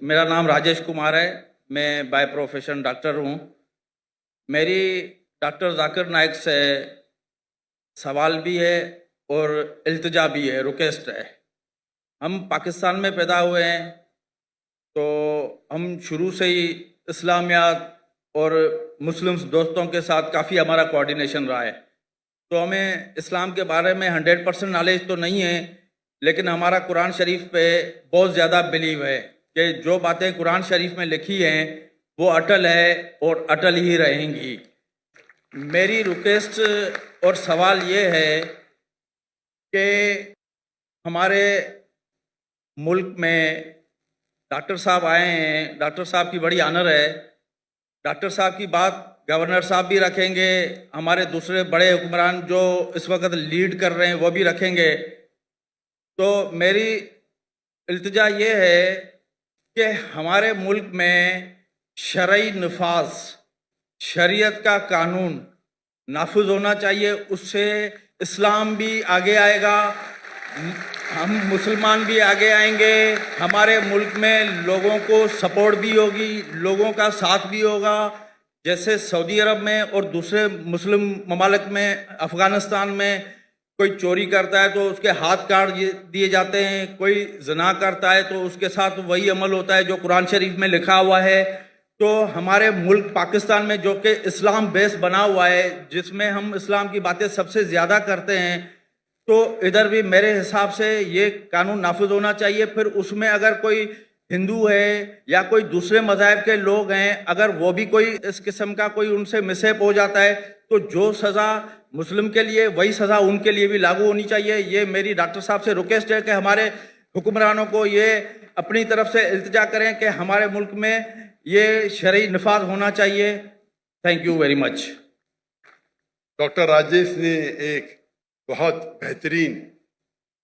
मेरा नाम राजेश कुमार है। मैं बाय प्रोफेशन डॉक्टर हूँ। मेरी डॉक्टर जाकिर नाइक से सवाल भी है और इल्तिजा भी है, रिक्वेस्ट है। हम पाकिस्तान में पैदा हुए हैं, तो हम शुरू से ही इस्लामियात और मुस्लिम्स दोस्तों के साथ काफ़ी हमारा कोऑर्डिनेशन रहा है। तो हमें इस्लाम के बारे में 100% नॉलेज तो नहीं है, लेकिन हमारा कुरान शरीफ पे बहुत ज़्यादा बिलीव है कि जो बातें कुरान शरीफ में लिखी हैं वो अटल है और अटल ही रहेंगी। मेरी रिक्वेस्ट और सवाल ये है कि हमारे मुल्क में डॉक्टर साहब आए हैं, डॉक्टर साहब की बड़ी ऑनर है। डॉक्टर साहब की बात गवर्नर साहब भी रखेंगे, हमारे दूसरे बड़े हुक्मरान जो इस वक्त लीड कर रहे हैं वो भी रखेंगे। तो मेरी इल्तिजा ये है कि हमारे मुल्क में शरई नफाज, शरीयत का कानून नाफिज होना चाहिए। उससे इस्लाम भी आगे आएगा, हम मुसलमान भी आगे आएंगे, हमारे मुल्क में लोगों को सपोर्ट भी होगी, लोगों का साथ भी होगा। जैसे सऊदी अरब में और दूसरे मुस्लिम ममालिक में, अफ़गानिस्तान में कोई चोरी करता है तो उसके हाथ काट दिए जाते हैं, कोई ज़ना करता है तो उसके साथ वही अमल होता है जो कुरान शरीफ में लिखा हुआ है। तो हमारे मुल्क पाकिस्तान में जो कि इस्लाम बेस बना हुआ है, जिसमें हम इस्लाम की बातें सबसे ज़्यादा करते हैं, तो इधर भी मेरे हिसाब से ये कानून नाफिज होना चाहिए। फिर उसमें अगर कोई हिंदू है या कोई दूसरे मज़ाहब के लोग हैं, अगर वो भी कोई इस किस्म का कोई उनसे मिसहैप हो जाता है, तो जो सज़ा मुस्लिम के लिए वही सज़ा उनके लिए भी लागू होनी चाहिए। ये मेरी डॉक्टर साहब से रिक्वेस्ट है कि हमारे हुक्मरानों को ये अपनी तरफ से इल्तिजा करें कि हमारे मुल्क में ये शरई नफाज होना चाहिए। Thank you very much. Doctor Rajesh ने एक बहुत बेहतरीन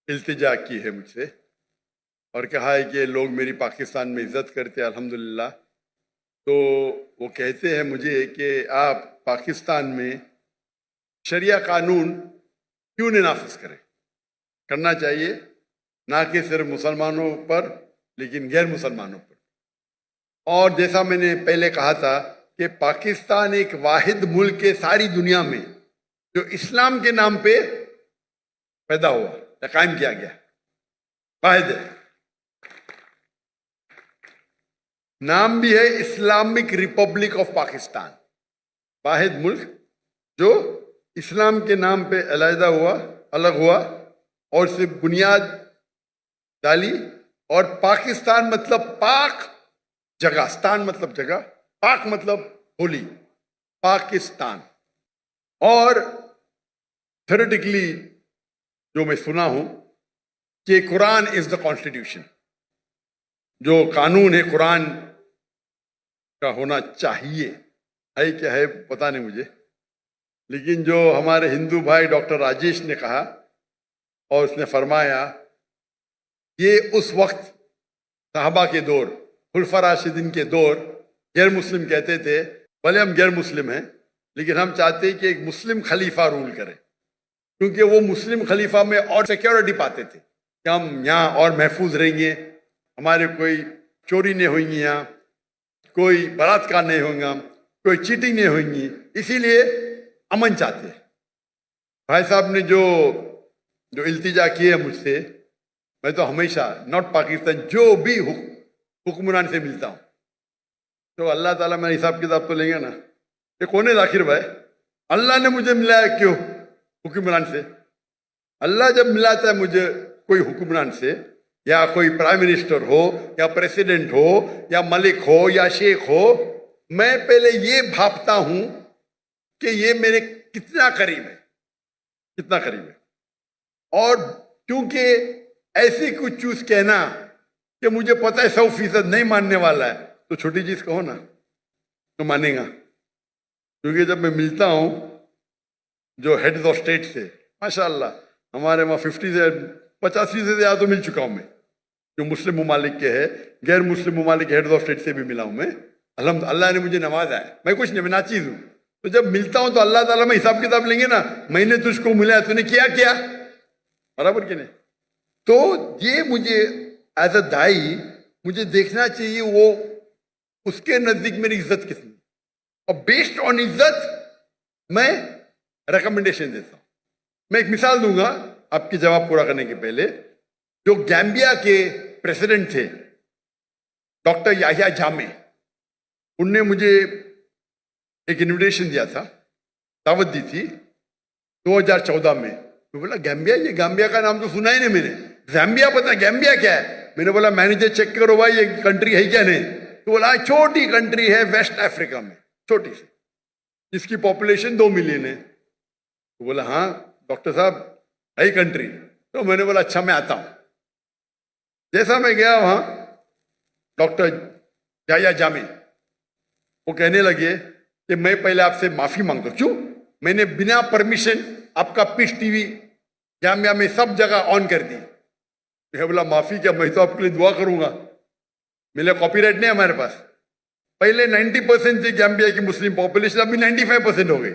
इल्तिजा की है मुझसे और कहा है कि लोग मेरी पाकिस्तान में इज़्ज़त करते हैं, अल्हम्दुलिल्लाह। तो वो कहते हैं मुझे कि आप पाकिस्तान में शरिया कानून क्यों नहीं नाफिज करें। करना चाहिए, ना कि सिर्फ मुसलमानों पर लेकिन गैर मुसलमानों पर। और जैसा मैंने पहले कहा था कि पाकिस्तान एक वाहिद मुल्क है सारी दुनिया में जो इस्लाम के नाम पे पैदा हुआ या कायम किया गया, वाहिद है। नाम भी है इस्लामिक रिपब्लिक ऑफ पाकिस्तान, वाहिद मुल्क जो इस्लाम के नाम पे अलहदा हुआ, अलग हुआ और सिर्फ बुनियाद डाली। और पाकिस्तान मतलब पाक जगह, स्तान मतलब जगह, पाक मतलब होली, पाकिस्तान। और थ्योरेटिकली जो मैं सुना हूं कि कुरान इज द कॉन्स्टिट्यूशन, जो कानून है कुरान का होना चाहिए। है क्या है पता नहीं मुझे, लेकिन जो हमारे हिंदू भाई डॉक्टर राजेश ने कहा और उसने फरमाया, ये उस वक्त साहबा के दौर, खुलफा राशिदीन के दौर, गैर मुस्लिम कहते थे, भले हम गैर मुस्लिम हैं लेकिन हम चाहते हैं कि एक मुस्लिम खलीफा रूल करे, क्योंकि वो मुस्लिम खलीफा में और सिक्योरिटी पाते थे कि हम यहाँ और महफूज रहेंगे, हमारे कोई चोरी नहीं होंगी, यहाँ कोई बलात्कार नहीं होगा, कोई चीटिंग नहीं होगी, इसीलिए अमन चाहते हैं। भाई साहब ने जो इल्तिजा की है मुझसे, मैं तो हमेशा नॉट पाकिस्तान जो भी हुक्मरान से मिलता हूँ तो अल्लाह ताला मेरा हिसाब किताब तो लेंगे ना। ये कौन है आखिर भाई? अल्लाह ने मुझे मिलाया क्यों हुक्मरान से? अल्लाह जब मिलाता है मुझे कोई हुक्मरान से, या कोई प्राइम मिनिस्टर हो या प्रेसिडेंट हो या मलिक हो या शेख हो, मैं पहले ये भापता हूं कि ये मेरे कितना करीब है, कितना करीब है। और क्योंकि ऐसी कुछ चूज कहना कि मुझे पता है 100% नहीं मानने वाला है, तो छोटी चीज कहो ना तो मानेगा। क्योंकि जब मैं मिलता हूं जो हेड्स ऑफ स्टेट से, माशाल्लाह हमारे वहाँ 50 से ज्यादा तो मिल चुका हूं मैं, जो मुस्लिम ममालिक के है, गैर मुस्लिम ममालिक हेड्स ऑफ स्टेट से भी मिला हूं मैं। अल्लाह ने मुझे नवाजा है, मैं कुछ नहीं, मैं नाचीज हूं। तो जब मिलता हूं तो अल्लाह ताला में हिसाब किताब लेंगे ना, मैंने तुझको मिला, तूने किया क्या, बराबर कि नहीं? तो ये मुझे एज अ दाई मुझे देखना चाहिए वो उसके नजदीक मेरी इज्जत कितनी, और बेस्ड ऑन इज्जत मैं रिकमेंडेशन देता हूं. मैं एक मिसाल दूंगा आपकी जवाब पूरा करने के पहले. जो गैम्बिया के प्रेसिडेंट थे डॉक्टर याहिया जामे, उनने मुझे एक इनविटेशन दिया था, दावत दी थी 2014 में. तो बोला गैम्बिया, ये गैम्बिया का नाम तो सुना ही नहीं मैंने. ज़ैम्बिया पता, गैम्बिया क्या है? मैंने बोला मैनेजर चेक करो भाई ये कंट्री है क्या नहीं. तो बोला छोटी कंट्री है वेस्ट अफ्रीका में, छोटी सी, जिसकी पॉपुलेशन 2 मिलियन है. तो बोला हाँ डॉक्टर साहब है कंट्री. तो मैंने बोला अच्छा मैं आता हूं. जैसा मैं गया वहां, डॉक्टर याहिया जामे वो कहने लगे कि मैं पहले आपसे माफी मांगता हूं. क्यों? मैंने बिना परमिशन आपका पीस टीवी जामिया में सब जगह ऑन कर दी. मैं बोला माफी क्या, मैं तो आपके लिए दुआ करूंगा, मेरे कॉपीराइट नहीं है हमारे पास. पहले 90% थी गैम्बिया की मुस्लिम पॉपुलेशन, अभी 95% हो गई.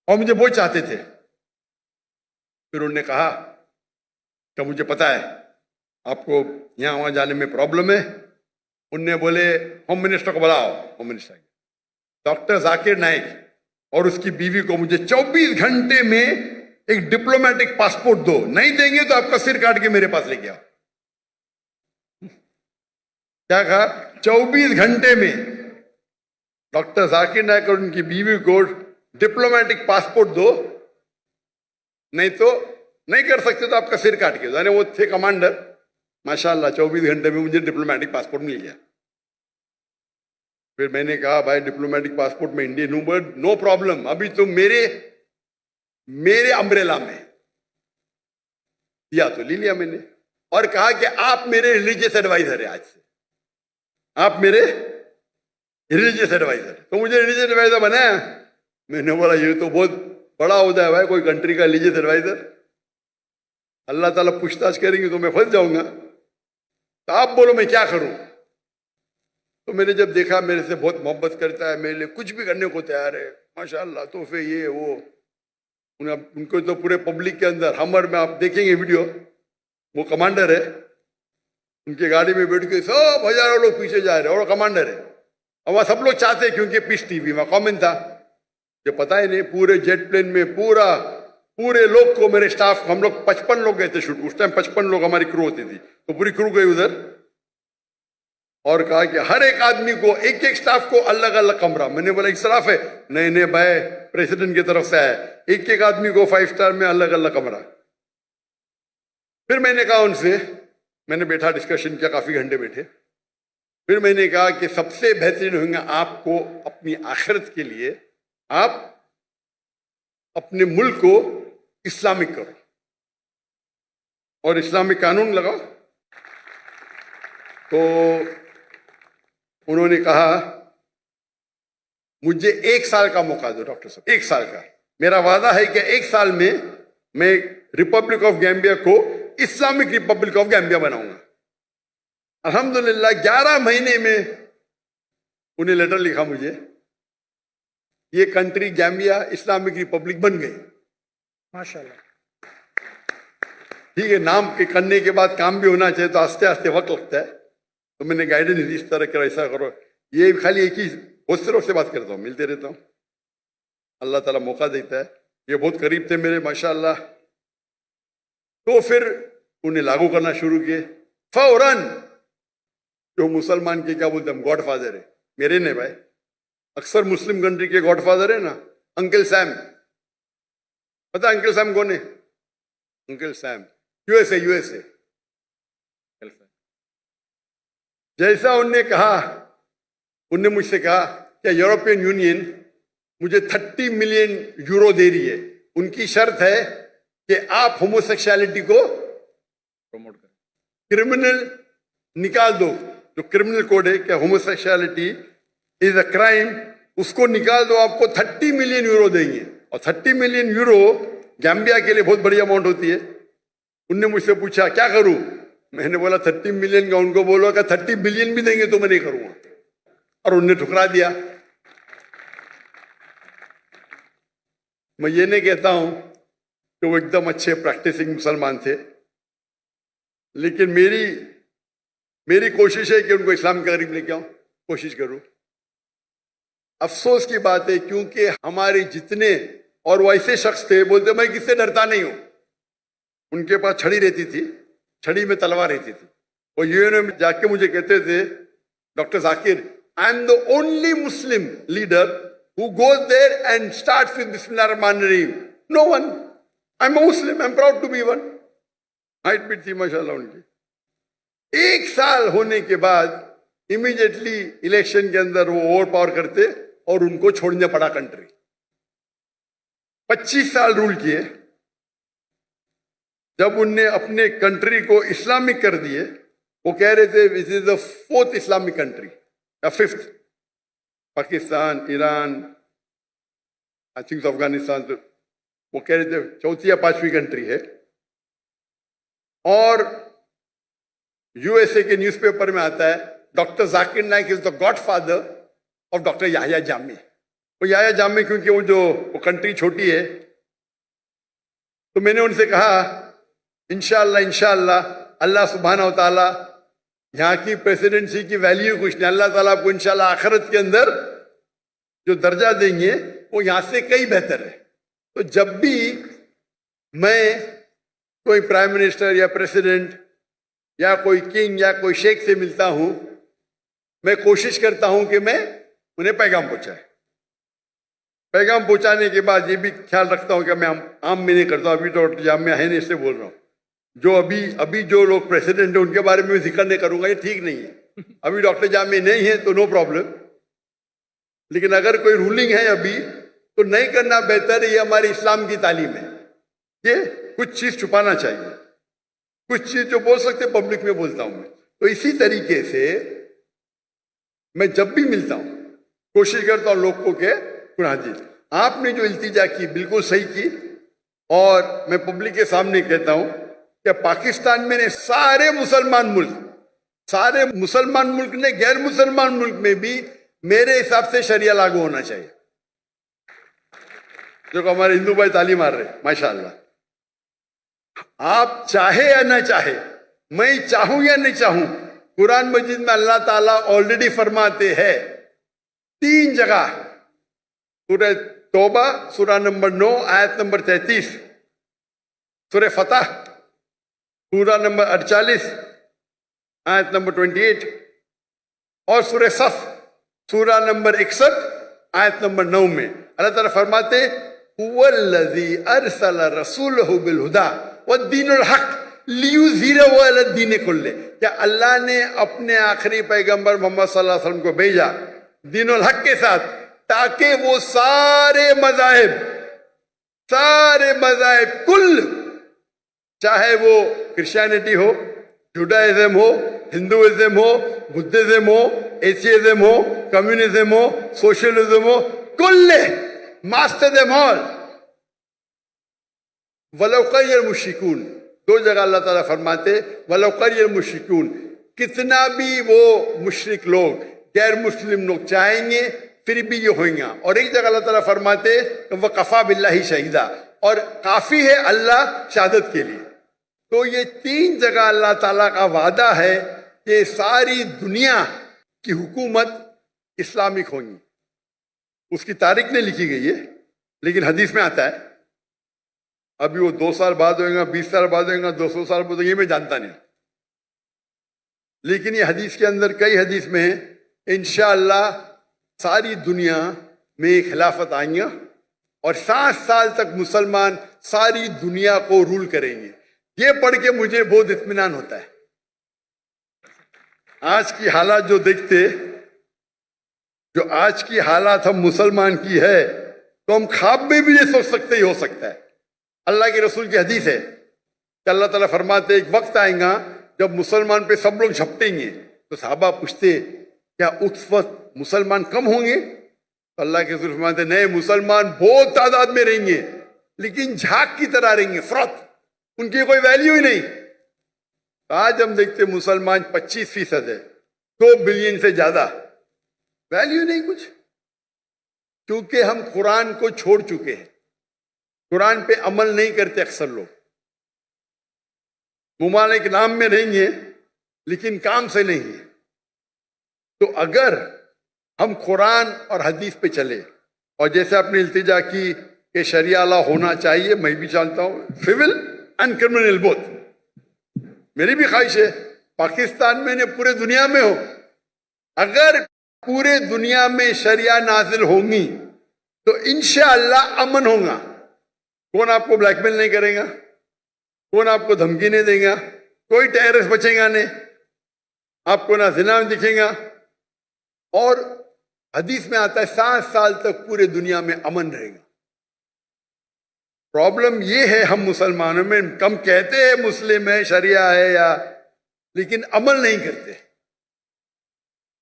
और मुझे वो चाहते थे. फिर उन्होंने कहा कि मुझे पता है आपको यहां वहां जाने में प्रॉब्लम है. उनने बोले होम मिनिस्टर को बुलाओ. Home minister doctor Zakir Naik और उसकी बीवी को मुझे 24 घंटे में एक डिप्लोमेटिक पासपोर्ट दो, नहीं देंगे तो आपका सिर काट के मेरे पास लेके आओ. क्या कहा? 24 घंटे में डॉक्टर जाकिर नाइक और उनकी बीवी को डिप्लोमेटिक पासपोर्ट दो, नहीं तो नहीं कर सकते तो आपका सिर काट के दो. वो थे कमांडर, माशाल्लाह 24 घंटे में मुझे डिप्लोमेटिक पासपोर्ट मिल गया. फिर मैंने कहा भाई डिप्लोमेटिक पासपोर्ट में इंडियन हूं, बट नो प्रॉब्लम, अभी तो मेरे अम्ब्रेला में दिया तो ले लिया मैंने. और कहा कि आप मेरे रिलीजियस एडवाइजर है, आज से आप मेरे रिलीजियस एडवाइजर. तो मुझे रिलीजियस एडवाइजर बनाया. मैंने बोला ये तो बहुत बड़ा होता है भाई, कोई कंट्री का रिलीजियस एडवाइजर. अल्लाह ताला पूछताछ करेंगे तो मैं फंस जाऊंगा. तो आप बोलो मैं क्या करूं. तो मैंने जब देखा मेरे से बहुत मोहब्बत करता है, मेरे लिए कुछ भी करने को तैयार है, माशाल्लाह तोहफे ये वो. उनको तो पूरे पब्लिक के अंदर हमर में आप देखेंगे वीडियो, वो कमांडर है, उनकी गाड़ी में बैठ के सब हजारों लोग पीछे जा रहे हैं और कमांडर है. और वहां सब लोग चाहते हैं क्योंकि पीस टीवी में कॉमन था. जो पता ही नहीं, पूरे जेट प्लेन में पूरे लोग को, मेरे स्टाफ, हम लोग 55 लोग गए थे शूट. उस टाइम 55 लोग हमारी क्रू होती थी, तो पूरी क्रू गई उधर. और कहा कि हर एक आदमी को, एक एक स्टाफ को अलग अलग कमरा. मैंने बोला इस्राफ है. नहीं भाई प्रेसिडेंट की तरफ से आया, एक एक आदमी को 5 स्टार में अलग अलग कमरा. फिर मैंने कहा उनसे, मैंने बैठा डिस्कशन किया, काफी घंटे बैठे. फिर मैंने कहा कि सबसे बेहतरीन होंगे आपको अपनी आखिरत के लिए, आप अपने मुल्क को इस्लामिक करो और इस्लामिक कानून लगाओ. तो उन्होंने कहा मुझे 1 साल का मौका दो डॉक्टर साहब, 1 साल का. मेरा वादा है कि 1 साल में मैं रिपब्लिक ऑफ गैम्बिया को इस्लामिक रिपब्लिक ऑफ गैम्बिया बनाऊंगा. अल्हम्दुलिल्लाह 11 महीने में उन्हें लेटर लिखा मुझे, ये कंट्री गैम्बिया इस्लामिक रिपब्लिक बन गई. माशाल्लाह. ठीक है, नाम के करने के बाद काम भी होना चाहिए, तो आस्ते आस्ते वक्त लगता है. तो मैंने गाइडेंस दी, इस तरह करो, ऐसा करो. ये खाली एक ही, बहुत से लोग से बात करता हूँ, मिलते रहता हूँ, अल्लाह ताला मौका देता है. ये बहुत करीब थे मेरे माशाल्लाह. तो फिर उन्हें लागू करना शुरू किए फौरन. जो मुसलमान के क्या बोलते हैं, गॉड फादर है मेरे ने भाई, अक्सर मुस्लिम कंट्री के गॉड फादर है ना, अंकल सैम. पता अंकल सैम कौन है? Uncle Sam USA. जैसा उनने कहा, उनने मुझसे कहा कि यूरोपियन यूनियन मुझे 30 मिलियन यूरो दे रही है. उनकी शर्त है कि आप होमोसेक्सुअलिटी को प्रमोट करें, क्रिमिनल निकाल दो. जो क्रिमिनल कोड है कि होमोसेक्सुअलिटी इज अ क्राइम, उसको निकाल दो, आपको 30 मिलियन यूरो देंगे. और 30 मिलियन यूरो गैम्बिया के लिए बहुत बड़ी अमाउंट होती है. उनने मुझसे पूछा क्या करूं. मैंने बोला 30 मिलियन का, उनको बोला कि 30 बिलियन भी देंगे तो मैं नहीं करूंगा. और उनने ठुकरा दिया. मैं ये नहीं कहता हूं کہ وہ ایک دم اچھے پریکٹسنگ مسلمان تھے، لیکن میری کوشش ہے کہ ان کو اسلام کے قریب لے کے آؤں، کوشش کروں۔ افسوس کی بات ہے کیونکہ ہمارے جتنے، اور وہ ایسے شخص تھے بولتے میں کس سے ڈرتا نہیں ہوں، ان کے پاس چھڑی رہتی تھی، چھڑی میں تلوار رہتی تھی، اور UN میں جا کے مجھے کہتے تھے doctor Zakir I am the only Muslim leader who goes there and starts with بسم اللہ الرحمن الرحیم، no one، I'm a Muslim, I'm proud to be one۔ Height بھی تھی ماشاء اللہ ان کی۔ 1 سال ہونے کے بعد امیڈیٹلی الیکشن کے اندر وہ اوور پاور کرتے اور ان کو چھوڑنا پڑا کنٹری۔ 25 سال رول کیے، جب ان نے اپنے کنٹری کو اسلامک کر دیے، وہ کہہ رہے تھے دس از دا 4th اسلامک کنٹری یا 5th، Pakistan, Iran, I think Afghanistan, تو وہ کہہ رہے تھے 4تھی یا 5ویں کنٹری ہے۔ اور USA کے نیوز پیپر میں آتا ہے doctor Zakir Naik is the godfather of doctor Yahya Jami. وہ یحییٰ جامی کیونکہ وہ کنٹری چھوٹی ہے، تو میں نے ان سے کہا انشاءاللہ اللہ سبحانہ و تعالیٰ یہاں کی پریسیڈنسی کی ویلیو کچھ نہیں، اللہ تعالیٰ آپ کو انشاءاللہ آخرت کے اندر جو درجہ دیں گے وہ یہاں سے کئی بہتر ہے۔ تو جب بھی میں کوئی پرائم منسٹر یا پریسیڈنٹ یا کوئی کنگ یا کوئی شیخ سے ملتا ہوں، میں کوشش کرتا ہوں کہ میں انہیں پیغام پہنچائے۔ پیغام پہنچانے کے بعد یہ بھی خیال رکھتا ہوں کہ میں عام میں نہیں کرتا ہوں، ابھی تو جامعہ ہے نہیں اس سے بول رہا ہوں، جو ابھی جو لوگ پریسیڈنٹ ہیں ان کے بارے میں ذکر نہیں کروں گا، یہ ٹھیک نہیں ہے۔ ابھی ڈاکٹر جامع نہیں ہے تو نو پرابلم، لیکن اگر کوئی رولنگ ہے ابھی تو نہیں کرنا بہتر ہے، یہ ہمارے اسلام کی تعلیم ہے۔ یہ کچھ چیز چھپانا چاہیے، کچھ چیز جو بول سکتے پبلک میں بولتا ہوں میں۔ تو اسی طریقے سے میں جب بھی ملتا ہوں کوشش کرتا ہوں لوگ کو کہ قرآن حدیث، آپ نے جو التجا کی بالکل صحیح کی، اور میں پبلک کے سامنے کہتا ہوں کہ پاکستان میں نے سارے مسلمان ملک نے غیر مسلمان ملک میں بھی میرے حساب سے شریعہ لاگو ہونا چاہیے، جو کہ ہمارے ہندو بھائی تعلیم آ رہے ہیں ماشاءاللہ۔ آپ چاہے یا نہ چاہے، میں چاہوں یا نہیں چاہوں، قرآن مجید میں اللہ تعالیٰ آلریڈی فرماتے ہیں 3 جگہ، سورہ توبہ سورہ نمبر 9 آیت نمبر 33، سورہ فتح سورہ نمبر 48 آیت نمبر 28، اور سورہ صف سورہ نمبر 61 آیت نمبر 9 میں اللہ تعالیٰ فرماتے هو الذی ارسل رسولہ بالہدی والدین الحق لیظہرہ علی الدین کلہ، کہ اللہ نے اپنے آخری پیغمبر محمد صلی اللہ علیہ وسلم کو بھیجا دین الحق کے ساتھ، تاکہ وہ سارے مذاہب کل، چاہے وہ کرسچینٹی ہو، جوڈائزم ہو، ہندوازم ہو، بدھزم ہو، ایتھیزم ہو، کمیونزم ہو، سوشلزم ہو، کل ماسٹر دم آل ولو کری المشرکون۔ 2 جگہ اللہ تعالیٰ فرماتے ولو کری المشرکون، کتنا بھی وہ مشرک لوگ، غیر مسلم لوگ چاہیں گے پھر بھی یہ ہوئیں گا۔ اور ایک جگہ اللہ تعالیٰ فرماتے وَقَفَى بِاللَّهِ شَهِيدًا، اور کافی ہے اللہ شہادت کے لیے۔ تو یہ 3 جگہ اللہ تعالیٰ کا وعدہ ہے کہ ساری دنیا کی حکومت اسلامک ہوں گی۔ اس کی تاریخ نہیں لکھی گئی ہے، لیکن حدیث میں آتا ہے۔ ابھی وہ 2 سال بعد ہوئے گا، 20 سال بعد ہوئے گا، 200 سال بعد ہوئے گا، یہ میں جانتا نہیں، لیکن یہ حدیث کے اندر کئی حدیث میں ہے انشاءاللہ ساری دنیا میں خلافت آئیں گا، اور 7 سال تک مسلمان ساری دنیا کو رول کریں گے۔ یہ پڑھ کے مجھے بہت اطمینان ہوتا ہے۔ آج کی حالات جو دیکھتے، جو آج کی حالات ہم مسلمان کی ہے، تو ہم خواب میں بھی یہ سوچ سکتے ہی ہو سکتا ہے۔ اللہ کے رسول کی حدیث ہے کہ اللہ تعالیٰ فرماتے ایک وقت آئے گا جب مسلمان پہ سب لوگ جھپٹیں گے، تو صحابہ پوچھتے کیا اس وقت مسلمان کم ہوں گے؟ تو اللہ کے رسول فرماتے نہیں، مسلمان بہت تعداد میں رہیں گے، لیکن جھاگ کی طرح رہیں گے، فروت، ان کی کوئی ویلیو ہی نہیں۔ آج ہم دیکھتے مسلمان 25% ہے، 2 بلین سے زیادہ، ویلیو نہیں کچھ، کیونکہ ہم قرآن کو چھوڑ چکے ہیں۔ قرآن پہ عمل نہیں کرتے اکثر لوگ. ممالک نام میں رہیں گے لیکن کام سے نہیں ہے. تو اگر ہم قرآن اور حدیث پہ چلے, اور جیسے آپ نے التجا کی کہ شریعہ لا ہونا چاہیے, میں بھی جانتا ہوں, سول اینڈ کرمنل بوتھ, میری بھی خواہش ہے پاکستان میں نے پورے دنیا میں ہو, اگر پورے دنیا میں شریعہ نازل ہوں گی تو انشاءاللہ امن ہوگا. کون آپ کو بلیک میل نہیں کرے گا, کون آپ کو دھمکی نہیں دے گا, کوئی ٹیررسٹ بچے گا نہیں, آپ کو نہ زنا دکھے گا. اور حدیث میں آتا ہے 7 سال تک پورے دنیا میں امن رہے گا. پرابلم یہ ہے ہم مسلمانوں میں, کم کہتے ہیں مسلم ہے, شریعہ ہے یا, لیکن عمل نہیں کرتے.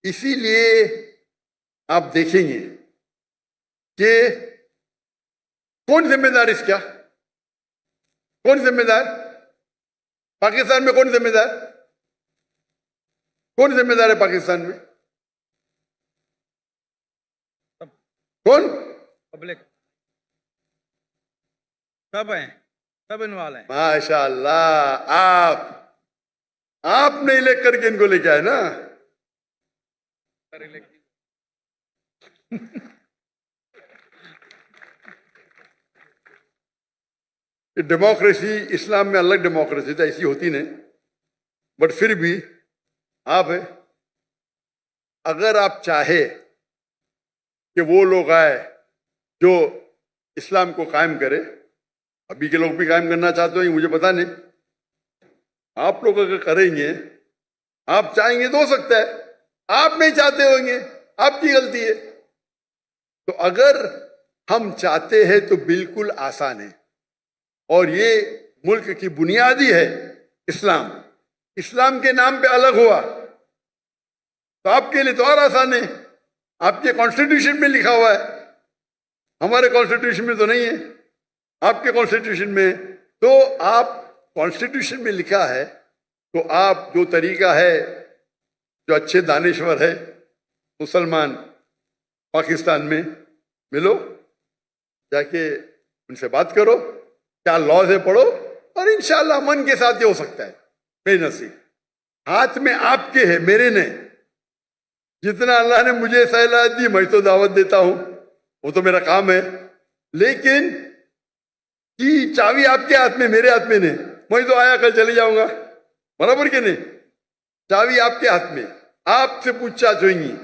اسی لیے آپ دیکھیں گے کہ کون ذمہ دار اس کا, کون ذمہ دار پاکستان میں, کون ذمہ دار, کون ذمہ دار ہے پاکستان میں, کون؟ پبلک سب ہیں, سب انوالو ہیں. ماشاء اللہ, آپ نہیں لے کر کے ان کو لے کے آئے نا. ڈیموکریسی اسلام میں الگ ڈیموکریسی تو ایسی ہوتی نہیں, بٹ پھر بھی آپ اگر آپ چاہے کہ وہ لوگ آئے جو اسلام کو قائم کرے, ابھی کے لوگ بھی قائم کرنا چاہتے ہیں مجھے پتا نہیں, آپ لوگ اگر کریں گے, آپ چاہیں گے تو ہو سکتا ہے, آپ نہیں چاہتے ہوں گے, آپ کی غلطی ہے. تو اگر ہم چاہتے ہیں تو بالکل آسان ہے, اور یہ ملک کی بنیادی ہے اسلام, اسلام کے نام پہ الگ ہوا تو آپ کے لیے تو اور آسان ہے. آپ کے کانسٹیٹیوشن میں لکھا ہوا ہے, ہمارے کانسٹیٹیوشن میں تو نہیں ہے, آپ کے کانسٹیٹیوشن میں. تو آپ کانسٹیٹیوشن میں لکھا ہے تو آپ جو طریقہ ہے, جو اچھے دانشور ہے مسلمان پاکستان میں, ملو جا کے ان سے بات کرو, کیا لاء سے پڑھو, اور انشاءاللہ من کے ساتھ یہ ہو سکتا ہے. بے نصیب ہاتھ میں آپ کے ہے, میرے نہیں. جتنا اللہ نے مجھے صلاحیت دی میں تو دعوت دیتا ہوں, وہ تو میرا کام ہے, لیکن کی چابی آپ کے ہاتھ میں, میرے ہاتھ میں نہیں. میں تو آیا کل چلے جاؤں گا, برابر کہ نہیں, چابی آپ کے ہاتھ میں, آپ سے پوچھا ہوئیں گی.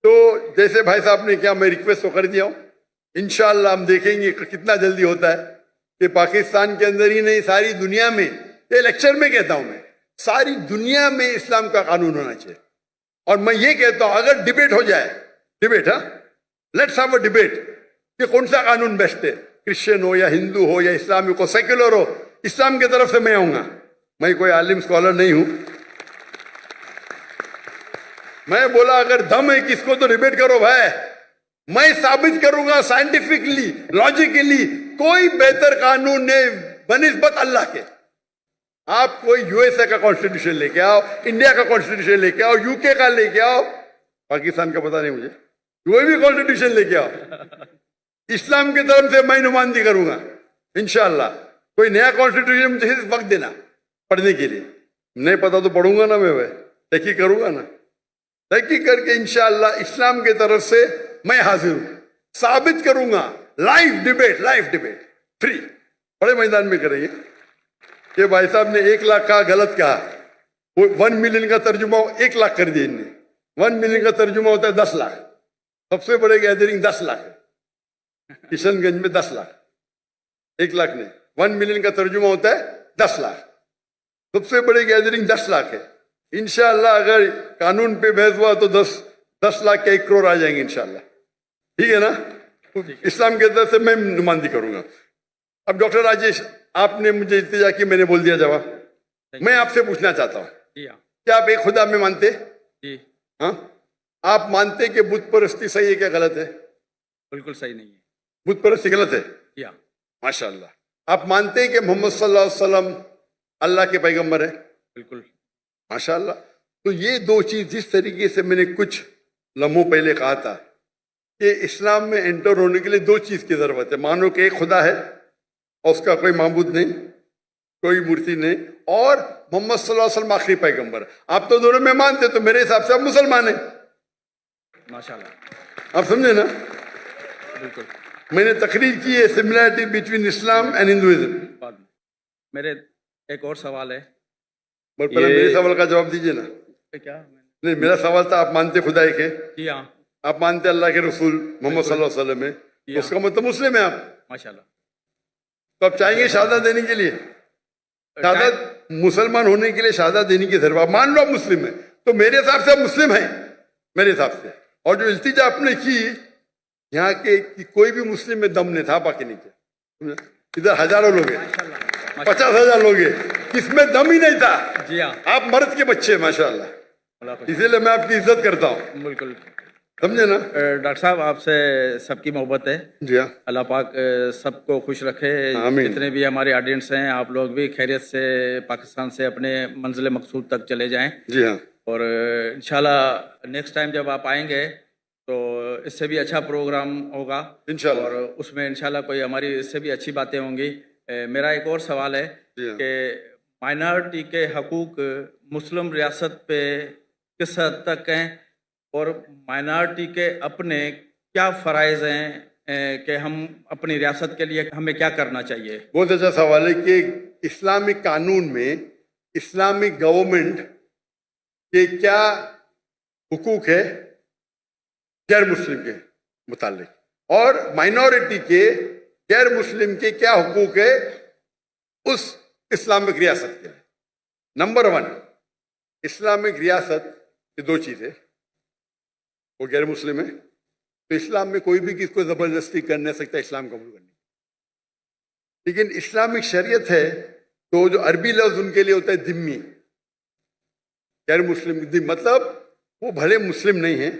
تو جیسے بھائی صاحب نے کیا, میں ریکویسٹ تو کر دیا ہوں, انشاءاللہ ہم دیکھیں گے کتنا جلدی ہوتا ہے کہ پاکستان کے اندر ہی نہیں ساری دنیا میں, یہ لیکچر میں کہتا ہوں میں, ساری دنیا میں اسلام کا قانون ہونا چاہیے. اور میں یہ کہتا ہوں اگر ڈیبیٹ ہو جائے, ڈیبیٹ, ہاں, لیٹس ہیو اے ڈیبیٹ کہ کون سا قانون بیسٹ ہے, کرسچن ہو یا ہندو ہو یا اسلامک ہو, سیکولر ہو, اسلام کی طرف سے میں آؤں گا. میں کوئی عالم اسکالر نہیں ہوں, میں بولا اگر دم ہے کس کو تو ڈیبیٹ کرو بھائی, میں ثابت کروں گا سائنٹیفکلی, لاجیکلی, کوئی بہتر قانون نہیں بنسبت اللہ کے. آپ کوئی یو ایس اے کا کانسٹیٹیوشن لے کے آؤ, انڈیا کا کانسٹیٹیوشن لے کے آؤ, یو کے کا لے کے آؤ, پاکستان کا پتہ نہیں مجھے, کوئی بھی کانسٹیٹیوشن لے کے آؤ, اسلام کی طرف سے میں نمائندگی کروں گا انشاءاللہ. کوئی نیا کانسٹیٹیوشن مجھے وقت دینا پڑھنے کے لیے, نہیں پتا تو پڑھوں گا نا, میں تحقیق کروں گا نا, تحقیق کر کے انشاءاللہ اسلام کی طرف سے میں حاضر ہوں, ثابت کروں گا. لائیو ڈیبیٹ فری, بڑے میدان میں کریں گے. کہ بھائی صاحب نے 1 لاکھ کہا, غلط کہا, وہ 1 ملین کا ترجمہ 1 لاکھ کر دیا ان نے. 1 ملین کا ترجمہ ہوتا ہے 10 لاکھ, سب سے بڑے گیدرنگ 10 لاکھ, کشن گنج میں 10 لاکھ, 1 لاکھ نہیں, 1 ملین کا ترجمہ ہوتا ہے 10 لاکھ, سب سے بڑے گیدرنگ 10 لاکھ ہے. انشاءاللہ اگر قانون پہ بحث ہوا تو 10 لاکھ کے 1 کروڑ آ جائیں گے انشاءاللہ. ٹھیک ہے نا, اسلام کے طرف سے میں نمائندگی کروں گا. اب ڈاکٹر راجیش, آپ نے مجھے التجا کی, میں نے بول دیا جواب. میں آپ سے پوچھنا چاہتا ہوں, کیا آپ ایک خدا میں مانتے؟ ہاں, آپ مانتے کہ بت پرستی صحیح ہے کیا غلط ہے؟ بالکل صحیح نہیں ہے, بت پرستی غلط ہے. ماشاء اللہ. آپ مانتے کہ محمد صلی اللہ علیہ وسلم اللہ کے پیغمبر ہے؟ بالکل. ماشاء اللہ. تو یہ 2 چیز جس طریقے سے میں نے کچھ لمحوں پہلے کہا تھا کہ اسلام میں انٹر ہونے کے لیے دو چیز کی ضرورت ہے. مانو کہ ایک خدا ہے اور اس کا کوئی معبود نہیں, کوئی مورتی نہیں, اور محمد صلی اللہ علیہ وسلم آخری پیغمبر. آپ تو دونوں میں مانتے, تو میرے حساب سے آپ مسلمان ہیں. ماشاءاللہ, آپ سمجھے نا, بالکل. میں نے تقریر کی ہے similarity between Islam and Hinduism. بعد میں میرے ایک اور سوال ہے. بٹ پہلے میرے سوال کا جواب دیجیے نا. کیا؟ نہیں, میرا سوال تھا آپ مانتے خدا ایک ہے, جی ہاں, آپ مانتے اللہ کے رسول محمد صلی اللہ علیہ وسلم ہے, اس کا مطلب مسلم ہے آپ. ماشاءاللہ. تو آپ چاہیں گے شہادت دینے کے لیے, شہادت مسلمان ہونے کے لیے شہادت دینے کی ضرورت. آپ مان لو آپ مسلم ہیں, تو میرے حساب سے آپ مسلم ہیں, میرے حساب سے. اور جو التجا آپ نے کی یہاں کے کہ کوئی بھی مسلم میں دم نہیں تھا, باقی نہیں کیا. ادھر ہزاروں لوگ ہیں, 50,000 لوگ ہیں, کس میں دم ہی نہیں تھا. جی ہاں, آپ مرد کے بچے ماشاء اللہ, اللہ خوش. اسی لیے میں آپ کی عزت کرتا ہوں, بالکل. سمجھے نا. ڈاکٹر صاحب, آپ سے سب کی محبت ہے. جی ہاں, اللہ پاک سب کو خوش رکھے. آمین. جتنے بھی ہمارے آڈینس ہیں, آپ لوگ بھی خیریت سے پاکستان سے اپنے منزل مقصود تک چلے جائیں. جی ہاں, اور انشاءاللہ نیکسٹ ٹائم جب آپ آئیں گے تو اس سے بھی اچھا پروگرام ہوگا انشاءاللہ. اور اس میں انشاءاللہ کوئی ہماری اس سے بھی اچھی باتیں ہوں گی. میرا ایک اور سوال ہے جی ہاں. کہ مائنارٹی کے حقوق مسلم ریاست پہ کس حد تک ہیں, اور مائنارٹی کے اپنے کیا فرائض ہیں کہ ہم اپنی ریاست کے لیے ہمیں کیا کرنا چاہیے؟ بہت اچھا سوال ہے کہ اسلامک قانون میں اسلامک گورنمنٹ کے کیا حقوق ہے غیر مسلم کے متعلق, اور مائنورٹی کے غیر مسلم کے کیا حقوق ہے اس اسلامک ریاست کے. نمبر 1, اسلامک ریاست یہ دو چیزیں, وہ غیر مسلم ہے, تو اسلام میں کوئی بھی کسی کو زبردستی کر نہیں سکتا اسلام قبول کرنے. لیکن اسلامک شریعت ہے تو جو عربی لفظ ان کے لیے ہوتا ہے ذمی, غیر مسلم, مطلب وہ بھلے مسلم نہیں ہیں,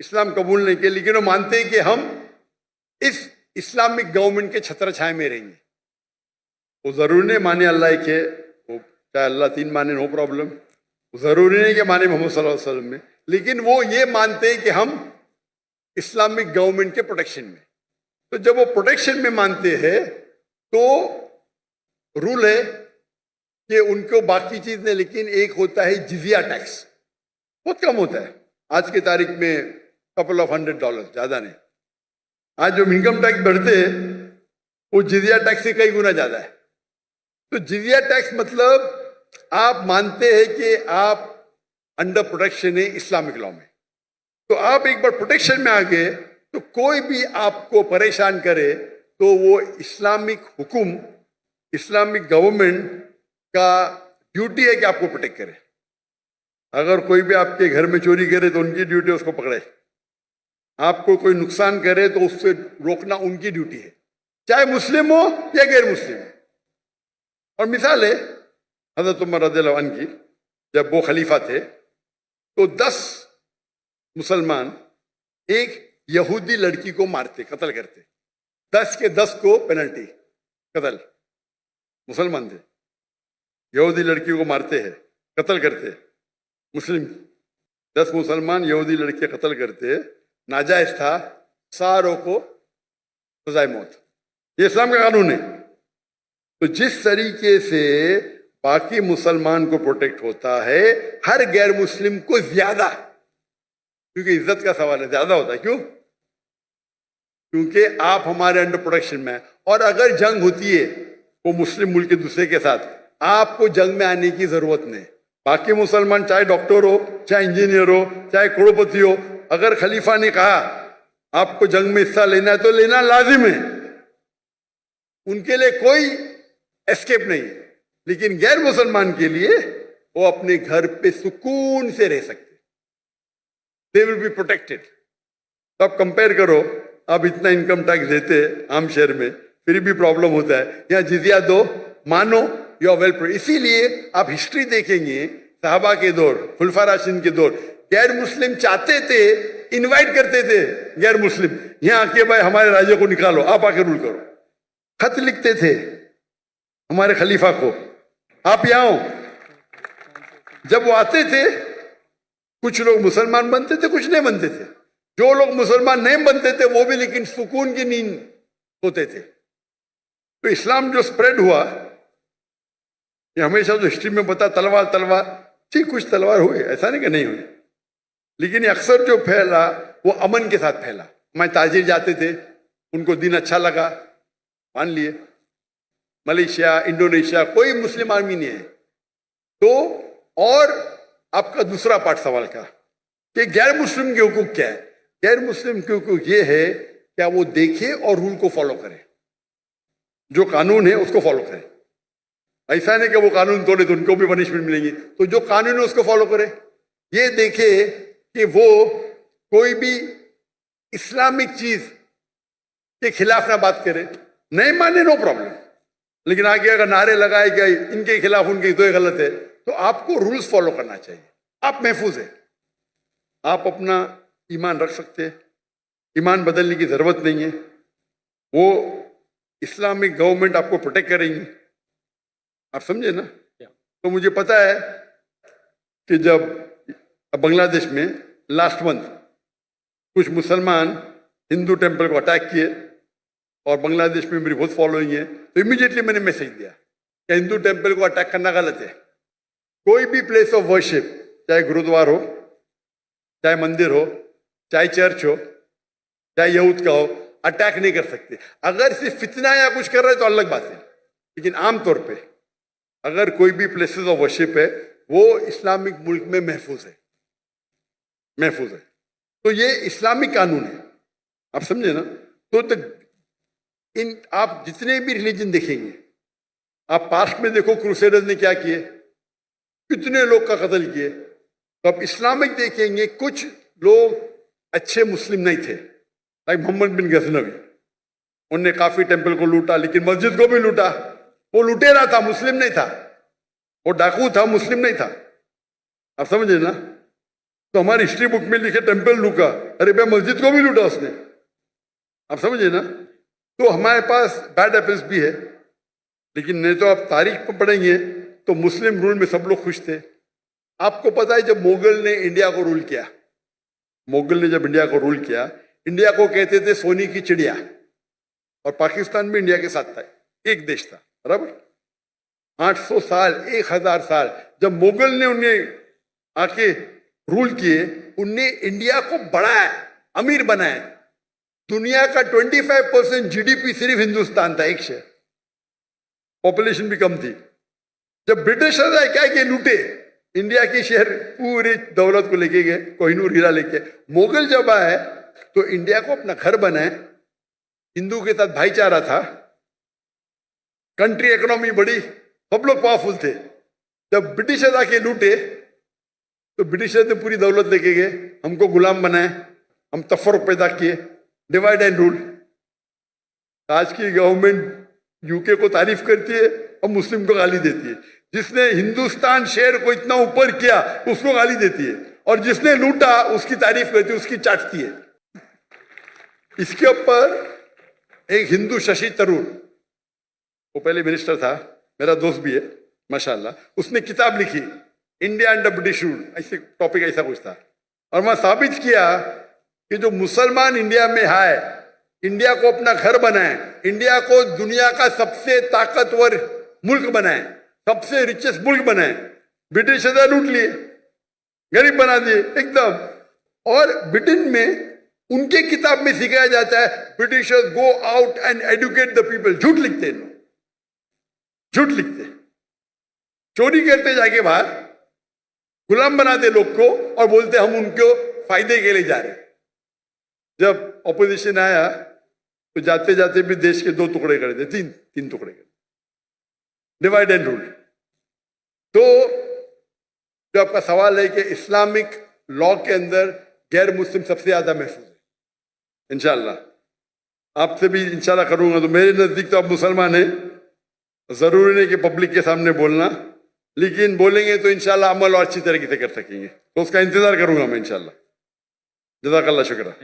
اسلام قبول نہیں کیا, لیکن وہ مانتے ہیں کہ ہم اس اسلامک گورنمنٹ کے چھتر چھائے میں رہیں گے. وہ ضروری نہیں مانے اللہ ایک ہے, وہ چاہے اللہ 3 مانے, نو پرابلم. ضروری نہیں کہ مانے محمد صلی اللہ علیہ وسلم میں, لیکن وہ یہ مانتے ہیں کہ ہم اسلامک گورنمنٹ کے پروٹیکشن میں. تو جب وہ پروٹیکشن میں مانتے ہیں تو رول ہے کہ ان کو باقی چیز نہیں, لیکن ایک ہوتا ہے جزیہ ٹیکس, بہت کم ہوتا ہے آج کی تاریخ میں, couple of $100, زیادہ نہیں. آج جو انکم ٹیکس بڑھتے ہیں وہ جزیہ ٹیکس سے کئی گنا زیادہ ہے. تو جزیہ ٹیکس مطلب آپ مانتے ہیں کہ آپ انڈر پروٹیکشن ہے اسلامک لا میں. تو آپ ایک بار پروٹیکشن میں آ گئے تو کوئی بھی آپ کو پریشان کرے تو وہ اسلامک حکم, اسلامک گورنمنٹ کا ڈیوٹی ہے کہ آپ کو پروٹیکٹ کرے. اگر کوئی بھی آپ کے گھر میں چوری کرے تو ان کی ڈیوٹی ہے اس کو پکڑے, آپ کو کوئی نقصان کرے تو اس سے روکنا ان کی ڈیوٹی ہے, چاہے مسلم ہو یا غیر مسلم. اور مثال ہے حضرت عمر رضی اللہ عنہ کی, جب وہ خلیفہ تھے تو 10 مسلمان ایک یہودی لڑکی کو مارتے, قتل کرتے, 10 کے 10 کو پینلٹی قتل. مسلمان تھے, یہودی لڑکی کو مارتے ہیں, قتل کرتے. مسلم 10 مسلمان یہودی لڑکے قتل کرتے, ناجائز تھا, ساروں کو سزائے موت. یہ اسلام کا قانون ہے. تو جس طریقے سے باقی مسلمان کو پروٹیکٹ ہوتا ہے, ہر غیر مسلم کو زیادہ, کیونکہ عزت کا سوال ہے, زیادہ ہوتا ہے. کیوں؟ کیونکہ آپ ہمارے انڈر پروٹیکشن میں ہیں, اور اگر جنگ ہوتی ہے وہ مسلم ملک کے دوسرے کے ساتھ, آپ کو جنگ میں آنے کی ضرورت نہیں. باقی مسلمان چاہے ڈاکٹر ہو, چاہے انجینئر ہو, چاہے کروڑپتی ہو, اگر خلیفہ نے کہا آپ کو جنگ میں حصہ لینا ہے تو لینا لازم ہے, ان کے لیے کوئی اسکیپ نہیں ہے. لیکن غیر مسلمان کے لیے وہ اپنے گھر پہ سکون سے رہ سکتے, they will be protected. تو آپ کمپیئر کرو, آپ اتنا انکم ٹیکس دیتے عام شہر میں, پھر بھی پرابلم ہوتا ہے. یہاں جزیہ دو, مانو یو آر ویل پروٹیکٹڈ. اسی لیے آپ ہسٹری دیکھیں گے, صحابہ کے دور, خلفاء راشدین کے دور, غیر مسلم چاہتے تھے, انوائٹ کرتے تھے غیر مسلم, یہاں آ کے بھائی ہمارے راجے کو نکالو, آپ آ کے رول کرو. خط لکھتے تھے ہمارے خلیفہ کو, آپ یہاں ہو. جب وہ آتے تھے کچھ لوگ مسلمان بنتے تھے, کچھ نہیں بنتے تھے, जो लोग मुसलमान नहीं बनते थे वो भी लेकिन सुकून की नींद सोते थे। तो इस्लाम जो स्प्रेड हुआ, ये हमेशा जो हिस्ट्री में बता तलवार तलवार, ठीक कुछ तलवार हुए, ऐसा नहीं कि नहीं हुए, लेकिन ये अक्सर जो फैला वो अमन के साथ फैला। हमारे ताजिर जाते थे, उनको दिन अच्छा लगा, मान लिए। मलेशिया, इंडोनेशिया, कोई मुस्लिम आर्मी नहीं है। तो और आपका दूसरा पार्ट सवाल का कि गैर मुस्लिम के हुकूक क्या है? गैर मुस्लिम के हुकूक ये है क्या वो देखे और रूल को फॉलो करे, जो कानून है उसको फॉलो करे। ऐसा नहीं कि वो कानून तोड़े तो उनको भी पनिशमेंट मिलेगी, तो जो कानून है उसको फॉलो करे। ये देखे कि वो कोई भी इस्लामिक चीज के खिलाफ ना बात करे, नहीं माने नो प्रॉब्लम, लेकिन आगे अगर नारे लगाए गए इनके खिलाफ उनके तो ये गलत है, तो आपको रूल्स फॉलो करना चाहिए। आप महफूज है, आप अपना ईमान रख सकते हैं, ईमान बदलने की जरूरत नहीं है। वो इस्लामिक गवर्नमेंट आपको प्रोटेक्ट करेंगी, आप समझे ना। तो मुझे पता है कि जब बांग्लादेश में लास्ट मंथ कुछ मुसलमान हिंदू टेम्पल को अटैक किए, और बांग्लादेश में मेरी बहुत फॉलोइंग है, तो इमीडिएटली मैंने मैसेज दिया कि हिंदू टेम्पल को अटैक करना गलत है। कोई भी प्लेस ऑफ वर्शिप, चाहे गुरुद्वार हो, चाहे मंदिर हो, चाहे चर्च हो, चाहे यहूद का हो, अटैक नहीं कर सकते। अगर सिर्फ फितना या कुछ कर रहे तो अलग बात है, लेकिन आमतौर पे अगर कोई भी प्लेसेस ऑफ वर्शिप है वो इस्लामिक मुल्क में महफूज है, महफूज है। तो ये इस्लामिक कानून है, आप समझे ना। तो इन आप जितने भी रिलीजन देखेंगे, आप पास्ट में देखो क्रूसेडर्स ने क्या किए, कितने लोग का कत्ल किए। तो आप इस्लामिक देखेंगे, कुछ लोग अच्छे मुस्लिम नहीं थे, लाइक मोहम्मद बिन गजनवी, उनने काफी टेम्पल को लूटा, लेकिन मस्जिद को भी लूटा। वो लुटेरा था, मुस्लिम नहीं था, वो डाकू था, मुस्लिम नहीं था, आप समझे ना। तो हमारी हिस्ट्री बुक में लिखे टेम्पल लूटा, अरे भाई मस्जिद को भी लूटा उसने, आप समझे ना। तो हमारे पास बैड एपल्स भी है, लेकिन नहीं तो आप तारीख में पढ़ेंगे तो मुस्लिम रूल में सब लोग खुश थे। आपको पता है जब मुगल ने इंडिया को रूल किया, मुगल ने जब इंडिया को रूल किया, इंडिया को कहते थे सोने की चिड़िया, और पाकिस्तान भी इंडिया के साथ था, एक देश था, बराबर। 800 साल, 1000 साल जब मुगल ने उन्हें आके रूल किए, उनने इंडिया को बढ़ाया, अमीर बनाया। दुनिया का 25% जीडीपी सिर्फ हिंदुस्तान था, एक शहर, पॉपुलेशन भी कम थी। जब ब्रिटिशर्स आए क्या किए, लूटे इंडिया के शहर, पूरी दौलत को लेके गए, कोहिनूर हीरा लेके। मुगल जब आए तो इंडिया को अपना घर बनाए, हिंदू के साथ भाईचारा था, कंट्री इकोनॉमी बढ़ी, सब लोग पावरफुल थे। जब ब्रिटिशर्स आके लूटे तो ब्रिटिशर्स ने पूरी दौलत लेके गए, हमको गुलाम बनाए, हम तफर्रुक पैदा किए, डिवाइड एंड रूल। आज की गवर्नमेंट यूके को तारीफ करती है और मुस्लिम को गाली देती है। जिसने हिंदुस्तान शहर को इतना ऊपर किया उसको गाली देती है, और जिसने लूटा उसकी तारीफ करती है, उसकी चाटती है। इसके ऊपर एक हिंदू शशि तरूर, वो पहले मिनिस्टर था, मेरा दोस्त भी है माशाल्लाह, उसने किताब लिखी इंडिया अंडर ब्रिटिश रूल, ऐसे टॉपिक ऐसा कुछ था। और वहां साबित किया कि जो मुसलमान इंडिया में है, इंडिया को अपना घर बनाए, इंडिया को दुनिया का सबसे ताकतवर मुल्क बनाए, सबसे रिचेस्ट मुल्क बनाए, ब्रिटिश लूट लिए, गरीब बना दिए एकदम। और ब्रिटेन में उनके किताब में सिखाया जाता है Britishers go out and educate the people. झूठ लिखते हैं, झूठ लिखते, चोरी करते जाके बाहर, गुलाम बनाते लोग को और बोलते हम उनको फायदे के लिए जा रहे। जब ऑपोजिशन आया तो जाते जाते भी देश के 2 टुकड़े कर दिए, तीन टुकड़े कर, डिवाइड एंड रूल। तो जो आपका सवाल है कि इस्लामिक लॉ के अंदर गैर मुस्लिम सबसे ज्यादा महफूज है, इंशाल्लाह आपसे भी इंशाल्लाह करूंगा। तो मेरे नजदीक तो आप मुसलमान हैं, जरूरी नहीं कि पब्लिक के सामने बोलना, लेकिन बोलेंगे तो इंशाल्लाह अमल और अच्छी तरीके से कर सकेंगे, तो उसका इंतजार करूंगा मैं इंशाल्लाह। जज़ाकल्लाह, शुक्र।